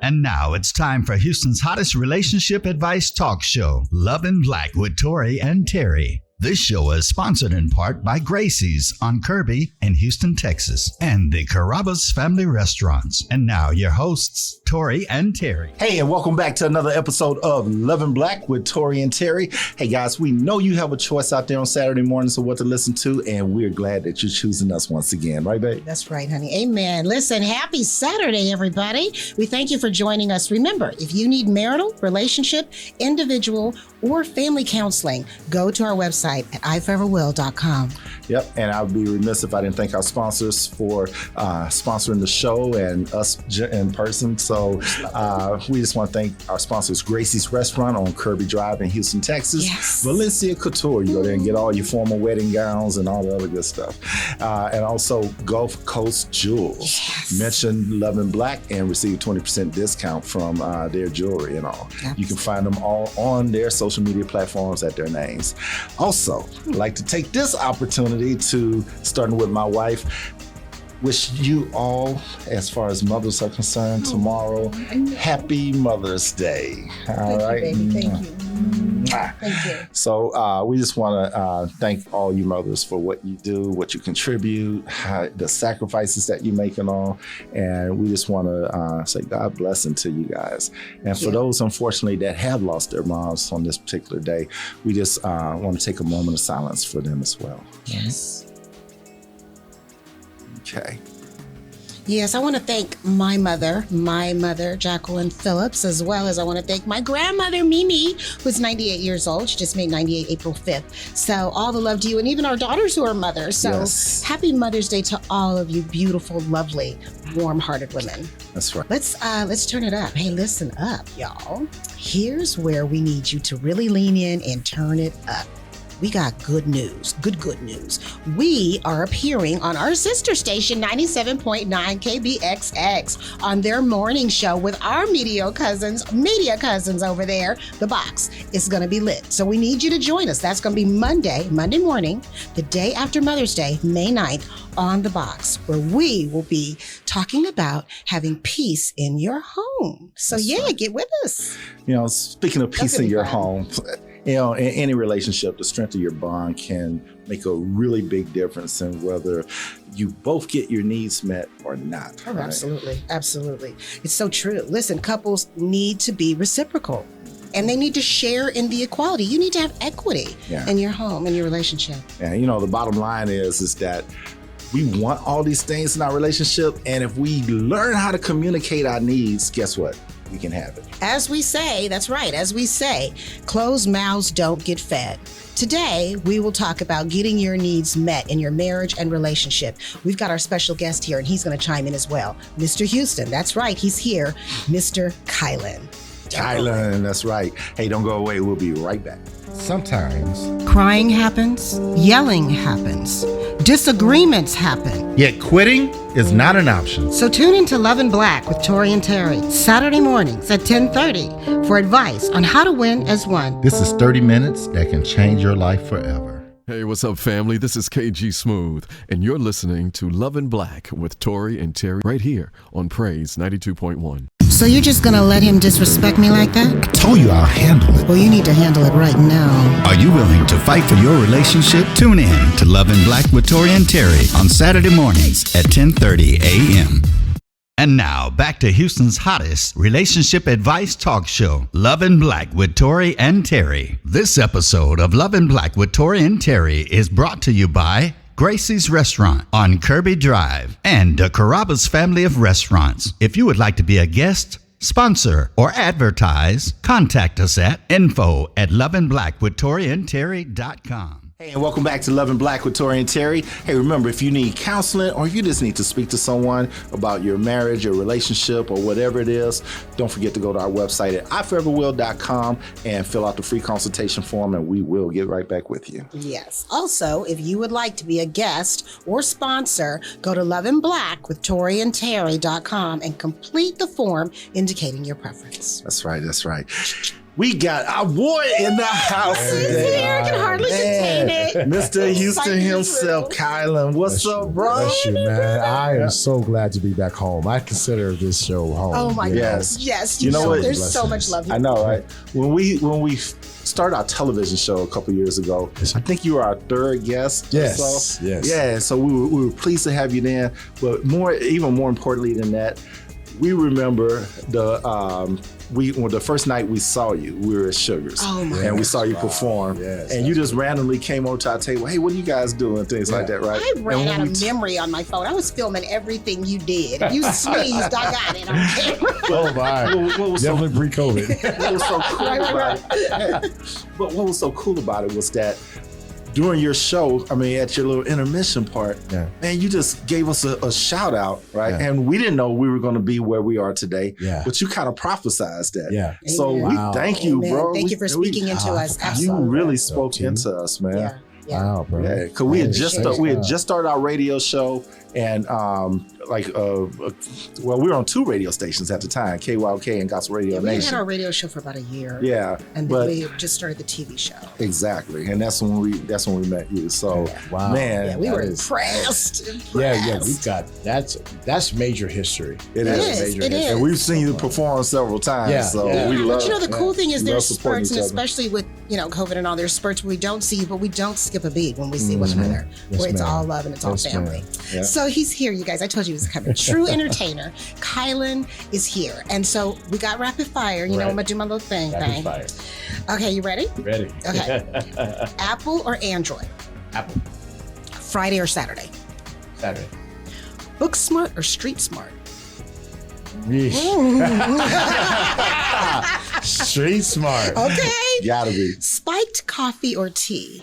And now it's time for Houston's hottest relationship advice talk show, Love in Black with Tory and Teri. This show is sponsored in part by Gracie's on Kirby in Houston, Texas, and the Carrabba's Family Restaurants. And now your hosts, Tory and Teri. Hey, and welcome back to another episode of Love in Black with Tory and Teri. Hey guys, we know you have a choice out there on Saturday mornings of what to listen to, and we're glad that you're choosing us once again, right, babe? That's right, honey. Amen. Listen, happy Saturday, everybody. We thank you for joining us. Remember, if you need marital, relationship, individual, or family counseling, go to our website at iforeverwill.com. Yep, and I would be remiss if I didn't thank our sponsors for sponsoring the show and us in person. So we just want to thank our sponsors, Gracie's Restaurant on Kirby Drive in Houston, Texas. Yes. Valencia Couture, you go there and get all your formal wedding gowns and all the other good stuff. And also Gulf Coast Jewels. Yes. Mention Love in Black and receive 20% discount from their jewelry and all. Absolutely. You can find them all on their social media platforms at their names. Also, I'd like to take this opportunity to, starting with my wife, wish you all, as far as mothers are concerned, tomorrow, happy Mother's Day. All right. Thank you, baby. Thank you. Thank you. So we just want to thank all you mothers for what you do, what you contribute, the sacrifices that you make and all. And we just want to say God bless to you guys. And for those, unfortunately, that have lost their moms on this particular day, we just want to take a moment of silence for them as well. Yes. Okay. Yes, I want to thank my mother, Jacqueline Phillips, as well as I want to thank my grandmother, Mimi, who's 98 years old. She just made 98 April 5th. So all the love to you, and even our daughters who are mothers. So Happy Mother's Day to all of you beautiful, lovely, warm-hearted women. That's right. Let's turn it up. Hey, listen up, y'all. Here's where we need you to really lean in and turn it up. We got good news, good news. We are appearing on our sister station, 97.9 KBXX, on their morning show with our media cousins over there. The Box is going to be lit. So we need you to join us. That's going to be Monday morning, the day after Mother's Day, May 9th, on The Box, where we will be talking about having peace in your home. So get with us. You know, speaking of peace in your home, you know, in any relationship, the strength of your bond can make a really big difference in whether you both get your needs met or not. Oh, right? Absolutely. It's so true. Listen, couples need to be reciprocal, and they need to share in the equality. You need to have equity in your home, in your relationship. And, you know, the bottom line is that we want all these things in our relationship, and if we learn how to communicate our needs, guess what? We can have it. As we say, that's right, as we say, closed mouths don't get fed. Today, we will talk about getting your needs met in your marriage and relationship. We've got our special guest here, and he's going to chime in as well. Mr. Houston, that's right, he's here. Mr. Kyland. Kyland, that's right. Hey, don't go away. We'll be right back. Sometimes crying happens, yelling happens, disagreements happen. Yet quitting is not an option. So tune into Love in Black with Tory and Teri, Saturday mornings at 10:30 for advice on how to win as one. This is 30 minutes that can change your life forever. Hey, what's up, family? This is KG Smooth, and you're listening to Love in Black with Tory and Teri right here on Praise 92.1. So you're just gonna let him disrespect me like that? I told you I'll handle it. Well, you need to handle it right now. Are you willing to fight for your relationship? Tune in to Love in Black with Tory and Teri on Saturday mornings at 10:30 a.m. And now, back to Houston's hottest relationship advice talk show, Love in Black with Tory and Teri. This episode of Love in Black with Tory and Teri is brought to you by Gracie's Restaurant on Kirby Drive and the Carrabba's Family of Restaurants. If you would like to be a guest, sponsor, or advertise, contact us at info@loveandblackwithtoryandterry.com. Hey, and welcome back to Love in Black with Tory and Teri. Hey, remember, if you need counseling or if you just need to speak to someone about your marriage, your relationship, or whatever it is, don't forget to go to our website at iforeverwill.com and fill out the free consultation form, and we will get right back with you. Yes. Also, if you would like to be a guest or sponsor, go to loveandblackwithtoryandterry.com and complete the form indicating your preference. That's right. We got our boy in the house He's today. here. I can hardly contain it. Mr. Houston Excitement himself, through. Kylan. What's up, bro? Bless you, man. I am so glad to be back home. I consider this show home. Oh my Yes. God. Yes. You know what? There's so much love here. I know, right? When we started our television show a couple years ago, I think you were our third guest. Yes, Or so. yes. Yeah. So we were pleased to have you there. But even more importantly than that, we remember the first night we saw you, we were at Sugar's. Oh my And we God. saw you perform. Yes, and you just randomly came over to our table. Hey, what are you guys doing? Things like that, right? I ran And out when of we memory on my phone. I was filming everything you did. You sneezed, I got it on camera. Oh, my. what was so Definitely pre-COVID. what was so cool Right. about it? But what was so cool about it was that during your show, I mean, at your little intermission part, man, you just gave us a shout out, right? Yeah. And we didn't know we were going to be where we are today, Yeah. but you kind of prophesized that. Yeah. So Amen. we Wow. thank you, Amen. bro. Thank you for speaking into us. You Absolutely. really spoke to you. into us, man. Yeah. Yeah. Wow, bro. Yeah, because we had Appreciate just started our radio show, and we were on two radio stations at the time, KYK and Gospel Radio Yeah, we had Nation. our radio show for about a year. Yeah, And then but we just started the TV show. exactly, and that's when we met you. So, Wow. man, Yeah, we that were is- impressed. Yeah, we got that's major history. It That's is. major It history. is. and we've seen you perform several times. Yeah, So yeah. we love. But you know, the cool thing is We there's love supporting spurts, and each other. especially with, COVID and all, there's spurts where we don't see you, but we don't skip a beat when we see one another, Yes, where it's ma'am. all love and it's all Yes, family. ma'am. Yeah. So he's here, you guys. I told you he was coming. True entertainer. Kylan is here. And so we got rapid fire. You know, Right. I'm going to do my little thing. Rapid fire. Okay, you ready? Ready. Okay. Apple or Android? Apple. Friday or Saturday? Saturday. Book smart or street smart? Yeesh. Street smart. Okay. Gotta be. Spiked coffee or tea?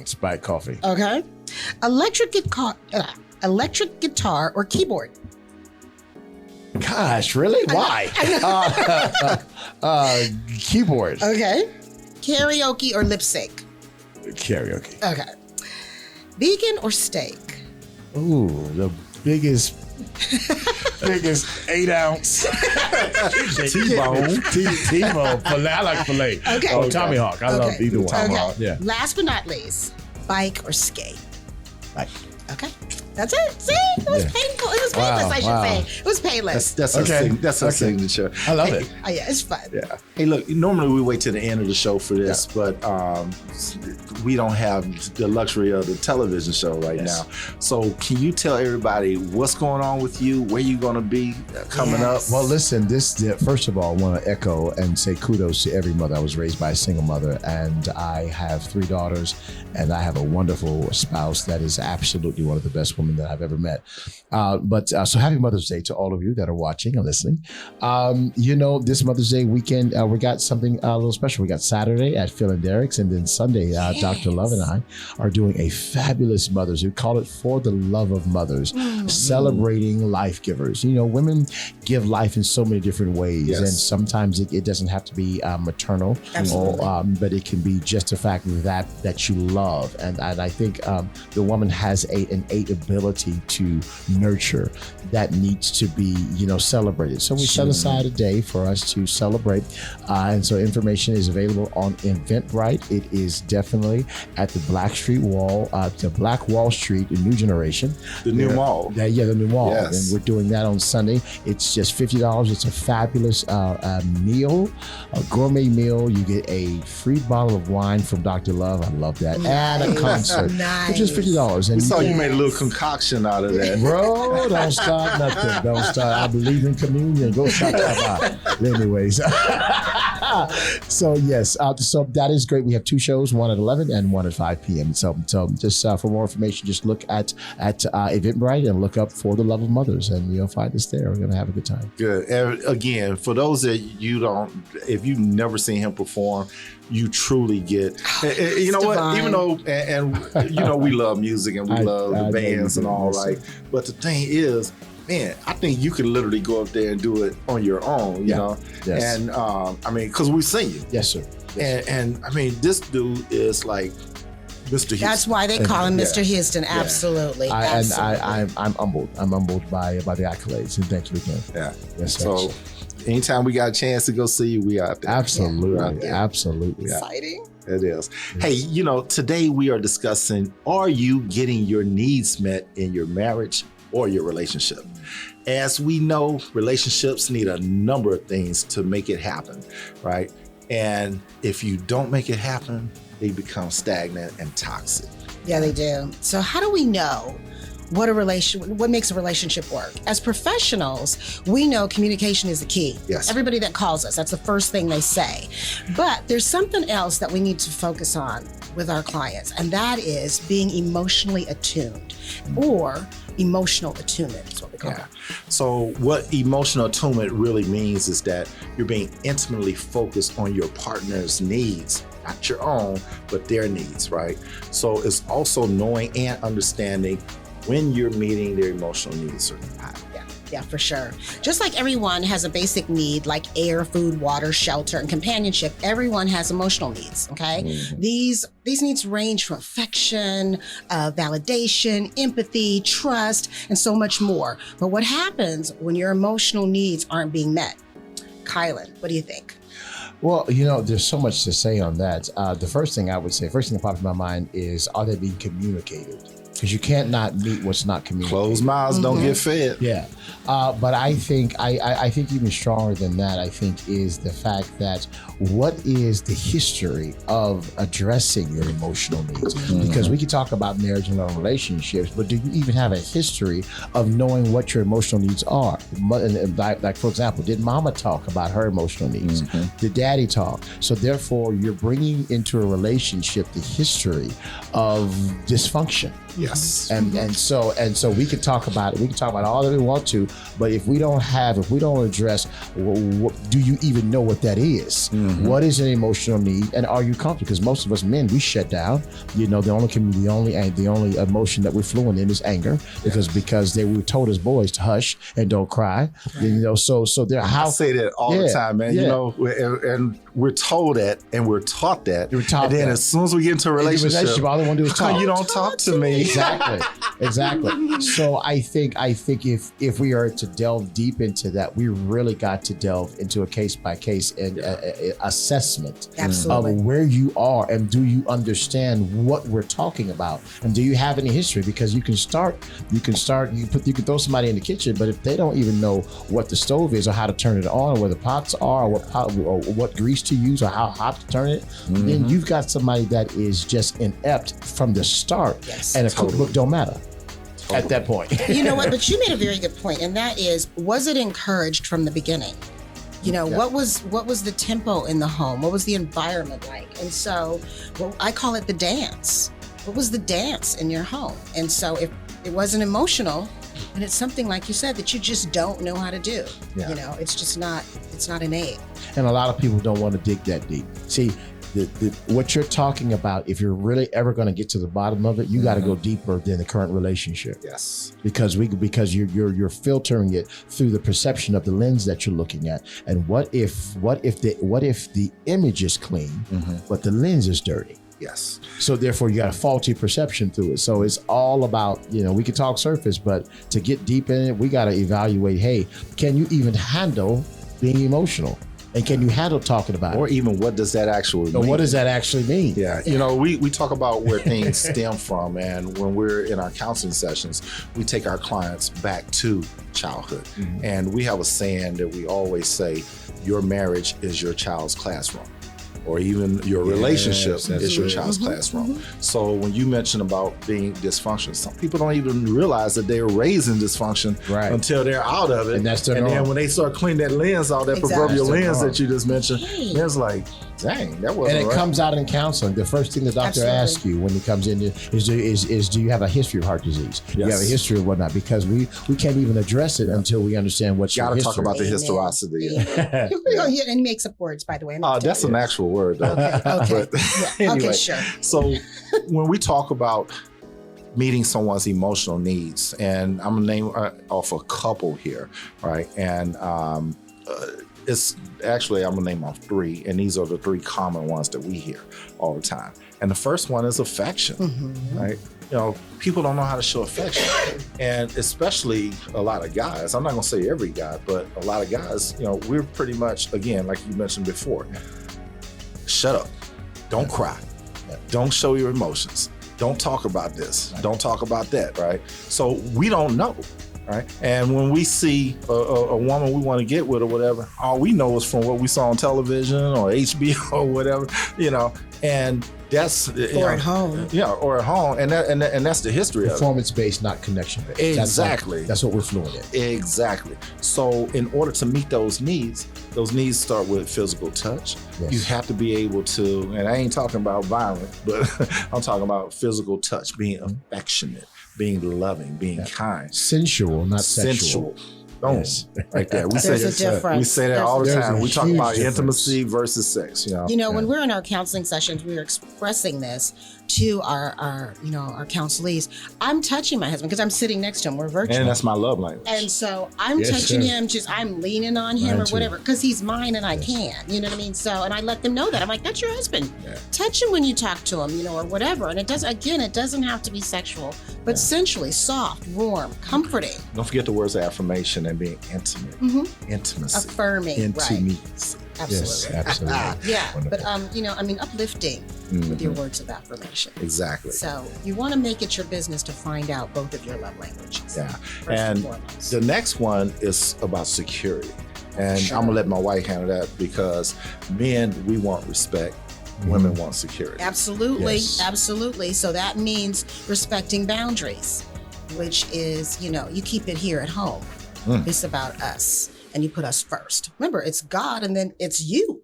Spike coffee. Okay. Electric guitar or keyboard? Gosh, really? Why? Keyboard. Okay. Karaoke or lip sync? Karaoke. Okay. Vegan or steak? Ooh, the biggest 8-ounce T-bone. T-bone. Filet. I like filet. Okay. Oh, Tommy Hawk. I love either one. Okay. Yeah. Last but not least, bike or skate? Like, Okay. That's it. See? It was Yeah. painful. It was Wow, painless, I should wow. say. It was painless. That's Okay. That's her Okay. signature. I love it. Oh, yeah, it's fun. Yeah. Hey, look. Normally we wait till the end of the show for this, but we don't have the luxury of the television show right Yes. now. So, can you tell everybody what's going on with you? Where you going to be coming Yes. up? Well, listen, first of all, I want to echo and say kudos to every mother. I was raised by a single mother, and I have 3 daughters, and I have a wonderful spouse that is absolutely one of the best women that I've ever met. So happy Mother's Day to all of you that are watching and listening. This Mother's Day weekend, we got something a little special. We got Saturday at Phil and Derek's, and then Sunday, Dr. Love and I are doing a fabulous Mother's. We call it For the Love of Mothers, celebrating life givers. Women give life in so many different ways, Yes. and sometimes it doesn't have to be maternal, but it can be just the fact that you love. And I think the woman has an innate ability to nurture that needs to be, celebrated. So we set aside a day for us to celebrate. And so information is available on Eventbrite. It is definitely at the Black Wall Street in New Generation. The new mall. The new mall. Yes. And we're doing that on Sunday. It's just $50. It's a fabulous meal, a gourmet meal. You get a free bottle of wine from Dr. Love. I love that. And a concert. Nice. Which is $50. And We saw you Yes. made a little concoction out of that. Bro, don't start nothing. Don't start. I believe in communion. Go shut up. Anyways. So yes, so that is great. We have 2 shows, one at 11 and one at 5 p.m. So just for more information, just look at Eventbrite and look up For the Love of Mothers, and you'll find us there. We're gonna have a good time. Good. And again, for those that if you've never seen him perform, you truly get. You know what? divine. Even though, and we love music and we love the I know bands you and do, all, yes, right? But the thing is, man, I think you can literally go up there and do it on your own. You know, Yes. and because we've seen you, Yes, sir. Yes, and this dude is like Mr. Houston. That's why they call him Yeah. Mr. Houston. Absolutely. Absolutely. I'm humbled. I'm humbled by the accolades, and thank you again. Yeah. Yes, sir. So, anytime we got a chance to go see you, we out there. Absolutely. Absolutely. Exciting. It is. Hey, today we are discussing, are you getting your needs met in your marriage or your relationship? As we know, relationships need a number of things to make it happen, right? And if you don't make it happen, they become stagnant and toxic. Yeah, they do. So how do we know what makes a relationship work? As professionals, we know communication is the key. Yes. Everybody that calls us, that's the first thing they say. But there's something else that we need to focus on with our clients, and that is being emotionally attuned, or emotional attunement is what we call it. So what emotional attunement really means is that you're being intimately focused on your partner's needs, not your own, but their needs, right? So it's also knowing and understanding when you're meeting their emotional needs or not. Yeah, for sure. Just like everyone has a basic need like air, food, water, shelter, and companionship, everyone has emotional needs, okay? Mm-hmm. These needs range from affection, validation, empathy, trust, and so much more. But what happens when your emotional needs aren't being met? Kylan, what do you think? Well, there's so much to say on that. The first thing that pops in my mind is, are they being communicated? Because you can't not meet what's not communicated. Closed mouths don't get fed. Yeah. But I think even stronger than that, I think, is the fact that what is the history of addressing your emotional needs? Because we can talk about marriage and relationships, but do you even have a history of knowing what your emotional needs are? Like, for example, did mama talk about her emotional needs? Did daddy talk? So therefore, you're bringing into a relationship the history of dysfunction. Yes. And so we can talk about it. We can talk about all that we want to, but if we don't address, what do you even know what that is? What is an emotional need, and are you comfortable? Because most of us men, we shut down. The only emotion that we're fluent in is anger, because they were told as boys to hush and don't cry. So there. I say that all the time, man. And we're told that, and we're taught that. And then as soon as we get into a relationship, all they want to do is talk. You don't talk to me. Exactly. So I think if we are to delve deep into that, we really got to delve into a case by case and assessment of where you are, and do you understand what we're talking about, and do you have any history? Because you can throw somebody in the kitchen, but if they don't even know what the stove is, or how to turn it on, or where the pots are, or what grease to use, or how hot to turn it, then you've got somebody that is just inept from the start. Yes. And a cookbook don't matter at that point. You know what? But you made a very good point, and that is, was it encouraged from the beginning? What was the tempo in the home? What was the environment like? And so, I call it the dance. What was the dance in your home? And so, if it wasn't emotional, and it's something, like you said, that you just don't know how to do. It's just not. It's not innate. And a lot of people don't want to dig that deep. See, what you're talking about, if you're really ever going to get to the bottom of it, you got to go deeper than the current relationship. Yes. Because you're filtering it through the perception of the lens that you're looking at. And what if the image is clean, but the lens is dirty? Yes. So therefore, you got a faulty perception through it. So it's all about, we can talk surface, but to get deep in it, we got to evaluate, hey, can you even handle being emotional? And can you handle talking about or it? even what does that actually mean? What does that actually mean? Yeah. We talk about where things stem from. And when we're in our counseling sessions, we take our clients back to childhood. And we have a saying that we always say, your marriage is your child's classroom. Or even your relationship is your child's classroom. So when you mention about being dysfunctional, some people don't even realize that they're raised in dysfunction until they're out of it. And that's their norm. Then when they start cleaning that lens out, that proverbial lens that you just mentioned, it's like, dang, that wasn't And it comes out in counseling. The first thing the doctor asks you when he comes in is do you have a history of heart disease? Do you have a history of whatnot? Because we can't even address it until we understand what's your history. Got to talk about the historicity. And he makes up words, by the way. That's an actual word, though. Okay. Anyway, okay, sure. So when we talk about meeting someone's emotional needs, and I'm gonna name off a couple here, right? And it's actually, I'm gonna name off three, and these are the three common ones that we hear all the time. And the first one is affection, right? people don't know how to show affection. And especially a lot of guys, I'm not gonna say every guy, but a lot of guys, we're pretty much, again, like you mentioned before, shut up, don't cry, don't show your emotions, don't talk about this, don't talk about that, right? So we don't know. Right. And when we see a woman we want to get with or whatever, all we know is from what we saw on television or HBO or whatever, and that's at home. Yeah, or at home. And that's the history of it. Performance-based, not connection-based. Exactly. That's what we're fluent in. Exactly. So in order to meet those needs start with physical touch. Yes. You have to be able to, and I ain't talking about violent, but I'm talking about physical touch, being affectionate, being loving, being kind. Sensual, not sexual. Boom. Yes. Right there. We There's say a difference. We say that all the There's time. a We talk huge about difference. intimacy versus sex. When we're in our counseling sessions, we're expressing this to our counselees. I'm touching my husband because I'm sitting next to him. We're virtual. And that's my love language. And so I'm Yes, touching sir. him, I'm leaning on him Mine or too. whatever, because he's mine and I can. You know what I mean? So, and I let them know that. I'm like, that's your husband. Yeah. Touch him when you talk to him, or whatever. And it doesn't have to be sexual, but sensually, soft, warm, comforting, Don't forget the words of affirmation and being intimate. Intimacy. affirming. Right. Intimacy. Yes, Absolutely. absolutely. Yeah. Wonderful. But, uplifting with your words of affirmation. Exactly. So you want to make it your business to find out both of your love languages. Yeah. First And foremost. the next one is about security. And Sure. I'm going to let my wife handle that because men, we want respect. Women want security. Absolutely. Yes. Absolutely. So that means respecting boundaries, which is, you keep it here at home. It's about us and you put us first. Remember, it's God and then it's you.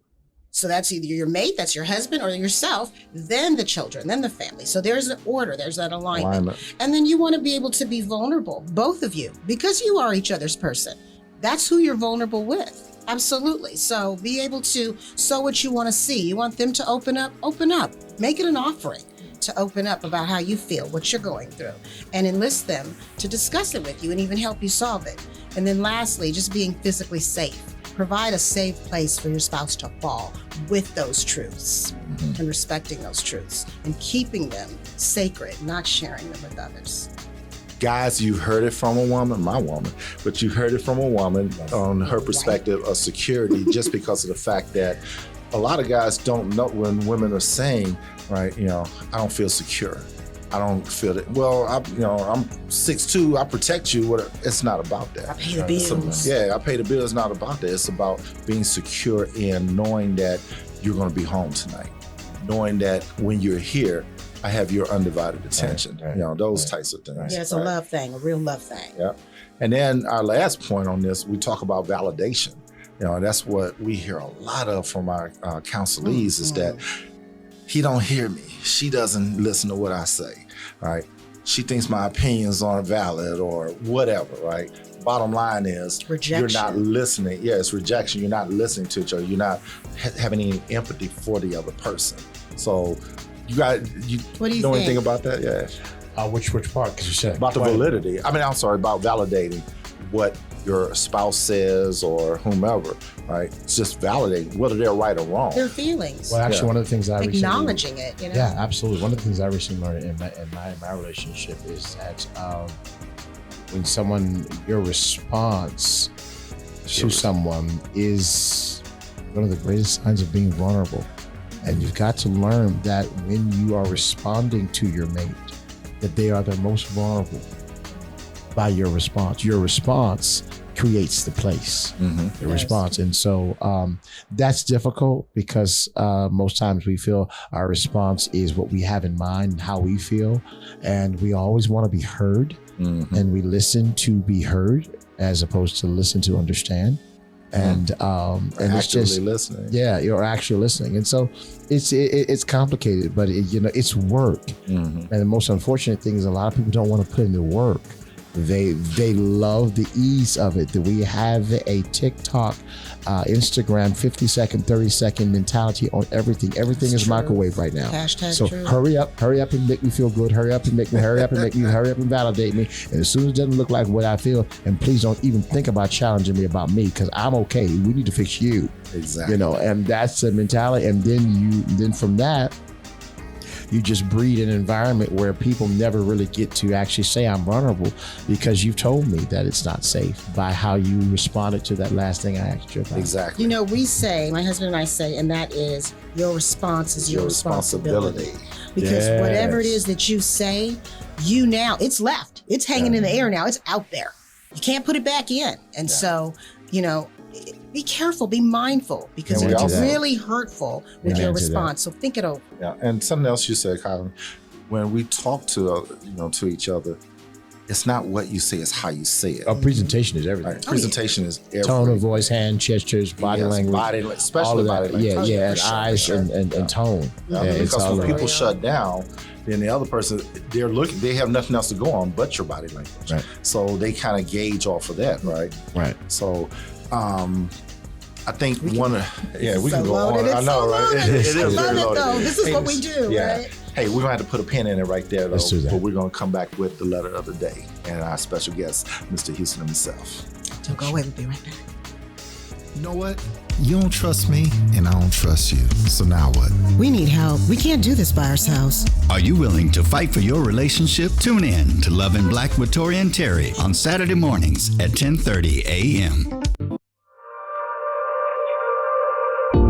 So that's either your mate, that's your husband, or yourself, then the children, then the family. So there's an order, there's that alignment. And then you want to be able to be vulnerable, both of you, because you are each other's person. That's who you're vulnerable with. Absolutely. So be able to sow what you want to see. You want them to open up, make it an offering to open up about how you feel, what you're going through, and enlist them to discuss it with you and even help you solve it. And then lastly, just being physically safe. Provide a safe place for your spouse to fall with those truths and respecting those truths and keeping them sacred, not sharing them with others. Guys, you heard it from a woman, my woman, but you heard it from a woman on her perspective of security just because of the fact that a lot of guys don't know when women are saying, right, I don't feel secure. I don't feel it. Well, I'm 6'2", I protect you. It's not about that. I pay the bills. I pay the bills. It's not about that. It's about being secure in knowing that you're going to be home tonight. Knowing that when you're here, I have your undivided attention. Right. Those types of things. Yeah, it's a love thing, a real love thing. Yeah. And then our last point on this, we talk about validation. That's what we hear a lot of from our counselees is that he don't hear me. She doesn't listen to what I say, right? She thinks my opinions aren't valid or whatever, right? Bottom line is Rejection. You're not listening. Yeah, it's rejection. You're not listening to each other. You're not having any empathy for the other person. So you What do you know think? anything about that? Yeah. Which part? Because you said About the validity. I'm sorry, about validating what your spouse says or whomever, right? It's just validating whether they're right or wrong. Their feelings. Well, actually, one of the things I recently Acknowledging it, Yeah, absolutely. One of the things I recently learned in my relationship is that when your response to someone is one of the greatest signs of being vulnerable. And you've got to learn that when you are responding to your mate, that they are the most vulnerable by your response. Your response creates the place, the response. And so that's difficult because most times we feel our response is what we have in mind and how we feel. And we always want to be heard and we listen to be heard as opposed to listen to understand. And it's just listening. Yeah, you're actually listening, and so it's complicated, but it's work. And the most unfortunate thing is a lot of people don't want to put in the work. They love the ease of it. That we have a TikTok, Instagram, 50-second, 30-second mentality on everything. Everything is microwave right now. Hashtag so true. hurry up and make me feel good. Hurry up and make me hurry up and validate me. And as soon as it doesn't look like what I feel, and please don't even think about challenging me about me because I'm okay. We need to fix you. Exactly. And that's the mentality. And then from that, you just breed an environment where people never really get to actually say I'm vulnerable, because you've told me that it's not safe by how you responded to that last thing I asked you about. Exactly. You know, we say, my husband and I say, and that is your response is your responsibility. Because whatever it is that you say, it's left. It's hanging in the air now. It's out there. You can't put it back in. And so, be careful, be mindful, because it's really hurtful with your response. So think it over. Yeah, and something else you said, Kyham, when we talk to each other, it's not what you say, it's how you say it. Our presentation is everything. Right. Presentation is everything. Tone of voice, hand gestures, body language, especially body language. And eyes and tone. Because when people shut down, then the other person, they have nothing else to go on but your body language. Right. So they kind of gauge off of that, right? Right. So I think we can go on. I know, right? It is I love very it, loaded. though. This is what we do, right? Hey, we're gonna have to put a pin in it right there, though. Let's do that. But we're gonna come back with the letter of the day and our special guest, Mr. Houston himself. Don't go away. We'll be right back. You know what? You don't trust me, and I don't trust you. So now what? We need help. We can't do this by ourselves. Are you willing to fight for your relationship? Tune in to Love in Black with Tory and Teri on Saturday mornings at 10:30 a.m.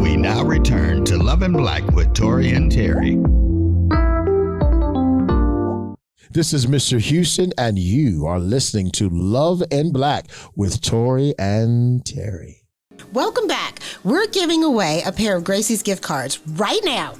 We now return to Love in Black with Tory and Teri. This is Mr. Houston, and you are listening to Love in Black with Tory and Teri. Welcome back. We're giving away a pair of Gracie's gift cards right now.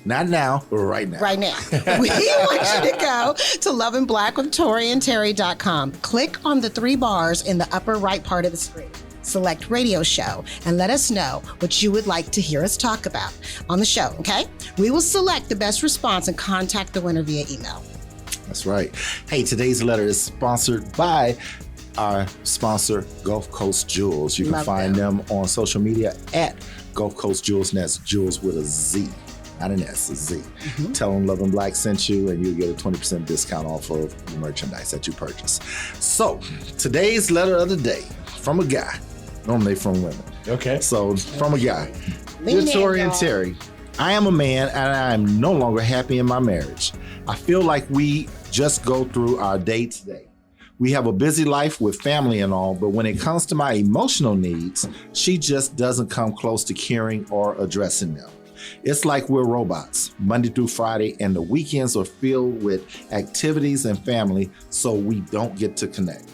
Not now, but right now. Right now. We want you to go to loveandblackwithtoriandterry.com. Click on the 3 bars in the upper right part of the screen. Select radio show and let us know what you would like to hear us talk about on the show, okay? We will select the best response and contact the winner via email. That's right. Hey, today's letter is sponsored by our sponsor, Gulf Coast Jewels. You can find them on social media at Gulf Coast Jewels, and that's Jewels with a Z. Not an S, a Z. Mm-hmm. Tell them Love and Black sent you, and you'll get a 20% discount off of the merchandise that you purchase. So, today's letter of the day from a guy. Normally from women. Okay. So, from a guy. Dear Tory and Teri, I am a man and I am no longer happy in my marriage. I feel like we just go through our day to day. We have a busy life with family and all, but when it comes to my emotional needs, she just doesn't come close to caring or addressing them. It's like we're robots, Monday through Friday, and the weekends are filled with activities and family, so we don't get to connect.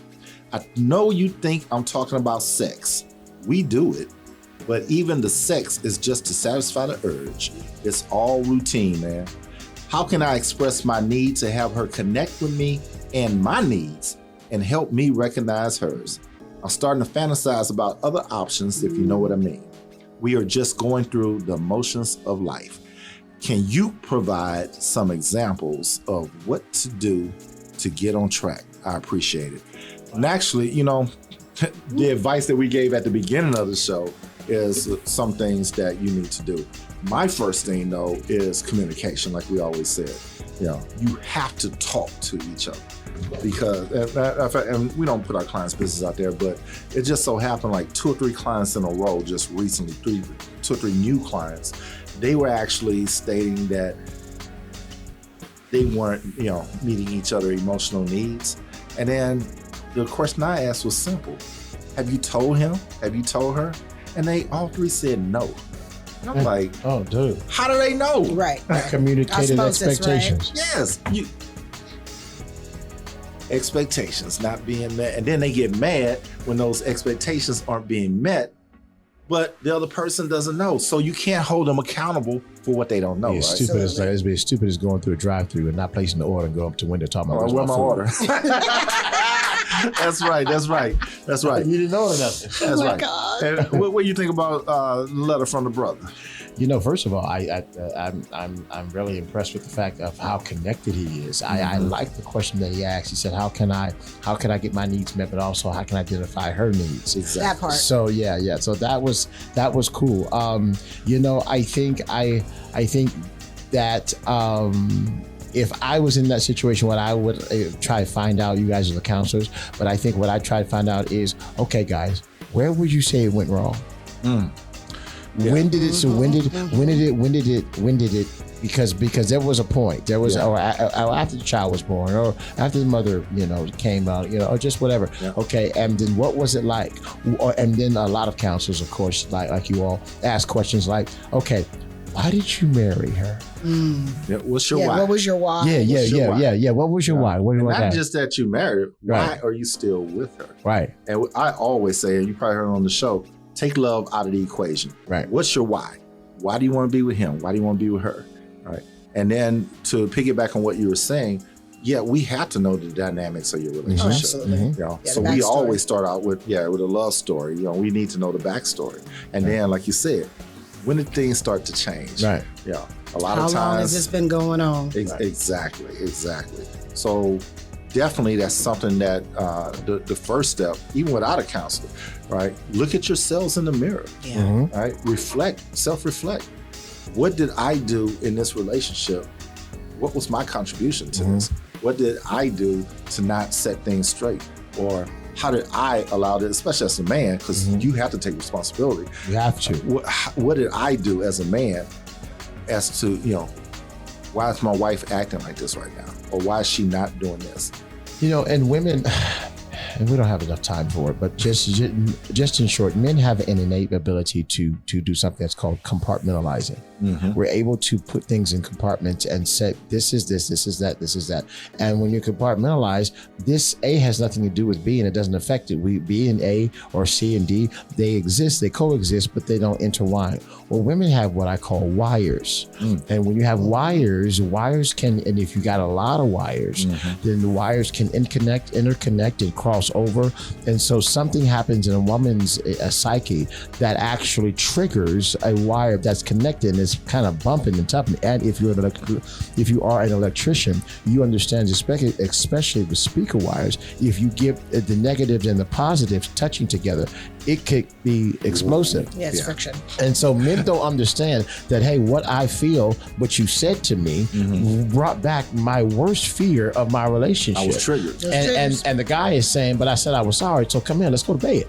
I know you think I'm talking about sex. We do it, but even the sex is just to satisfy the urge. It's all routine, man. How can I express my need to have her connect with me and my needs and help me recognize hers? I'm starting to fantasize about other options, if you know what I mean. We are just going through the motions of life. Can you provide some examples of what to do to get on track? I appreciate it. And actually, the advice that we gave at the beginning of the show is some things that you need to do. My first thing, though, is communication, like we always said. You have to talk to each other. Because, and we don't put our clients' business out there, but it just so happened like 2 or 3 clients in a row just recently, 2 or 3 new clients, they were actually stating that they weren't, meeting each other's emotional needs. And then the question I asked was simple. Have you told him? Have you told her? And they all 3 said no. And I'm like, oh, dude. How do they know? Right. Communicated expectations. Right. Yes. Expectations not being met. And then they get mad when those expectations aren't being met, but the other person doesn't know. So you can't hold them accountable for what they don't know. It's right? stupid. It's as stupid as going through a drive-through and not placing the order and go up to the window talking about where's my order. That's right. You didn't know enough. That's right. God. And what do you think about the letter from the brother? First of all, I'm really impressed with the fact of how connected he is. I like the question that he asked. He said, "How can I get my needs met, but also how can I identify her needs?" Exactly. That part. So yeah. So that was cool. I think that if I was in that situation, what I would try to find out, you guys are the counselors, but I think what I try to find out is, okay, guys, where would you say it went wrong? When did it? So when did it? Because there was a point. There was or after the child was born, or after the mother, came out, or just whatever. Yeah. Okay, and then what was it like? And then a lot of counselors, of course, like you all, ask questions like, okay, why did you marry her? Yeah, what's your why? What was your why? Yeah. What was your why? Not just that you married. Why are you still with her? Right. And I always say, and you probably heard on the show, take love out of the equation. Right. What's your why? Why do you want to be with him? Why do you want to be with her? Right. And then to piggyback on what you were saying, we have to know the dynamics of your relationship. Oh, absolutely. So we always start out with a love story. We need to know the backstory. And then, like you said, when did things start to change? Right. Yeah. A lot of times. How long has this been going on? Exactly. So definitely that's something that the first step, even without a counselor, right? Look at yourselves in the mirror. Yeah. Right? Self-reflect. What did I do in this relationship? What was my contribution to this? What did I do to not set things straight? Or how did I allow this, especially as a man, because you have to take responsibility. You have to. What did I do as a man as to, why is my wife acting like this right now? Or why is she not doing this? And women, and we don't have enough time for it, but just in short, men have an innate ability to do something that's called compartmentalizing. We're able to put things in compartments and say, this is this is that, this is that. And when you compartmentalize, this A has nothing to do with B and it doesn't affect it. B and A or C and D, they exist, they coexist, but they don't intertwine. Well, women have what I call wires. And when you have wires can, and if you got a lot of wires, then the wires can interconnect and cross over. And so something happens in a woman's psyche that actually triggers a wire that's connected and it's kind of bumping and tapping. And if you are an electrician, you understand, especially with speaker wires, if you give the negatives and the positives touching together, it could be explosive. It's friction. And so men don't understand that, hey, what I feel, what you said to me, brought back my worst fear of my relationship. I was triggered. And the guy is saying, but I said I was sorry, so come here, let's go to bed.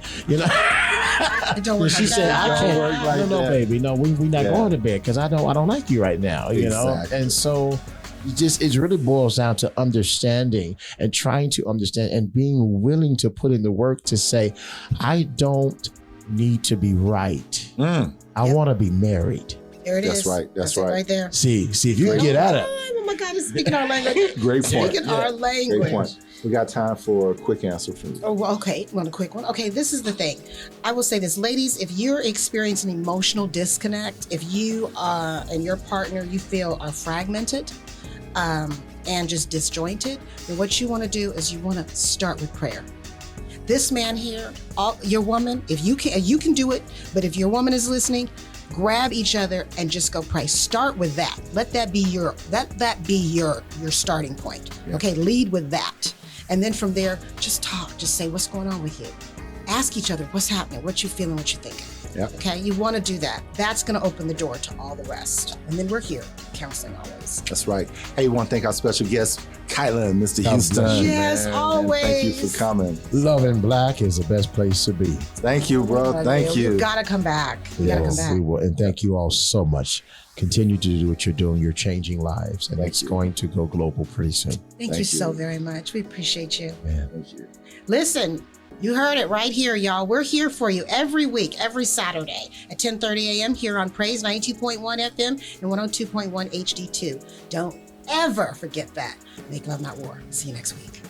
It don't work. She said, I can't. No, baby, no, we're not going to bed because I don't like you right now. Exactly. And so it really boils down to understanding and trying to understand and being willing to put in the work to say, I don't need to be right. I want to be married. There it is. That's right. Right there. See if you can get at it. Oh my God, it's speaking our language. Great point. Speaking our language. Great point. We got time for a quick answer from you. Oh, well, okay. Want a quick one? Okay, this is the thing. I will say this, ladies, if you're experiencing emotional disconnect, if you and your partner, you feel are fragmented and just disjointed, then what you want to do is you want to start with prayer. This man here, your woman, if you can do it, but if your woman is listening, grab each other and just go pray. Start with that. Let that be your starting point. Yeah. Okay, lead with that. And then from there, just talk. Just say, what's going on with you? Ask each other, what's happening? What you feeling? What you thinking? Yep. Okay, you want to do that. That's going to open the door to all the rest. And then we're here, counseling always. That's right. Hey, we want to thank our special guest, Kyland, Mr. Houston. Yes, man. always. Thank you for coming. Loving Black is the best place to be. Thank you, bro. Thank you. You got to come back. You got to come back. We will. And thank you all so much. Continue to do what you're doing. You're changing lives, and it's going to go global pretty soon. Thank you so very much. We appreciate you. Yeah. Thank you. Listen, you heard it right here, y'all. We're here for you every week, every Saturday at 10:30 a.m. here on Praise 92.1 FM and 102.1 HD2. Don't ever forget that. Make love, not war. See you next week.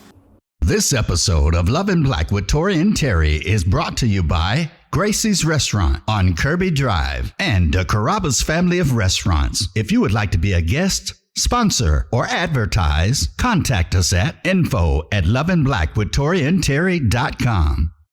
This episode of Love in Black with Tory and Teri is brought to you by Gracie's Restaurant on Kirby Drive and the Carrabba's family of restaurants. If you would like to be a guest, sponsor, or advertise, contact us at info@loveandblackwithtoriandterry.com.